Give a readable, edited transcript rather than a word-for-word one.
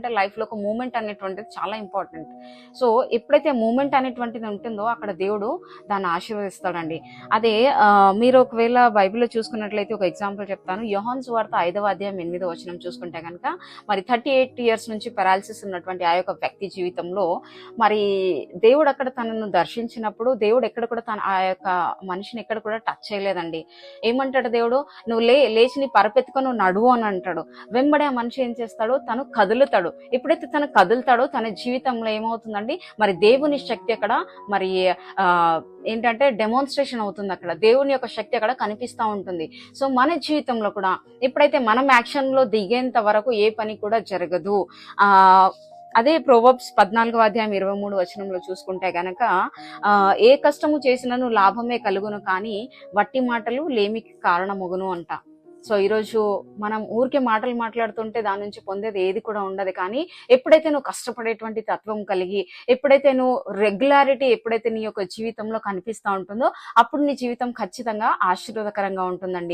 ఏంటంటే లైఫ్లో ఒక మూమెంట్ అనేటువంటిది చాలా ఇంపార్టెంట్. సో ఎప్పుడైతే మూమెంట్ అనేటువంటిది ఉంటుందో అక్కడ దేవుడు దాన్ని ఆశీర్వదిస్తాడండి. అదే మీరు ఒకవేళ బైబిల్లో చూసుకున్నట్లయితే ఒక ఎగ్జాంపుల్ చెప్తాను. యోహాను సువార్త 5వ అధ్యాయం 8వ వచనం చూసుకుంటే కనుక మరి 38 ఇయర్స్ నుంచి పెరాలసిస్ ఉన్నటువంటి ఆ యొక్క వ్యక్తి జీవితంలో మరి దేవుడు అక్కడ తనను దర్శించినప్పుడు దేవుడు ఎక్కడ కూడా తన ఆ యొక్క మనిషిని ఎక్కడ కూడా టచ్ చేయలేదండి. ఏమంటాడు దేవుడు, నువ్వు లేచి నీ పరపెత్తుకొని నువ్వు నడువు అని అంటాడు. వెంబడే ఆ మనిషి ఏం చేస్తాడు, తను కదులుతాడు. ఎప్పుడైతే తను కదులుతాడో తన జీవితంలో ఏమవుతుందండి, మరి దేవుని శక్తి అక్కడ మరి ఏంటంటే డెమాన్స్ట్రేషన్ అవుతుంది. అక్కడ దేవుని యొక్క శక్తి అక్కడ కనిపిస్తూ ఉంటుంది. సో మన జీవితంలో కూడా ఎప్పుడైతే మనం యాక్షన్ లో దిగేంత వరకు ఏ పని కూడా జరగదు. అదే ప్రోవర్బ్స్ 14వ అధ్యాయం 23 వచనంలో చూసుకుంటే గనక ఏ కష్టము చేసినను లాభమే కలుగును, కానీ వట్టి మాటలు లేమికి కారణమగును అంట. సో ఈరోజు మనం ఊరికే మాటలు మాట్లాడుతుంటే దాని నుంచి పొందేది ఏది కూడా ఉండదు. కానీ ఎప్పుడైతే నువ్వు కష్టపడేటువంటి తత్వం కలిగి, ఎప్పుడైతే నువ్వు రెగ్యులారిటీ ఎప్పుడైతే నీ యొక్క జీవితంలో కనిపిస్తూ ఉంటుందో అప్పుడు నీ జీవితం ఖచ్చితంగా ఆశీర్వాదకరంగా ఉంటుందండి.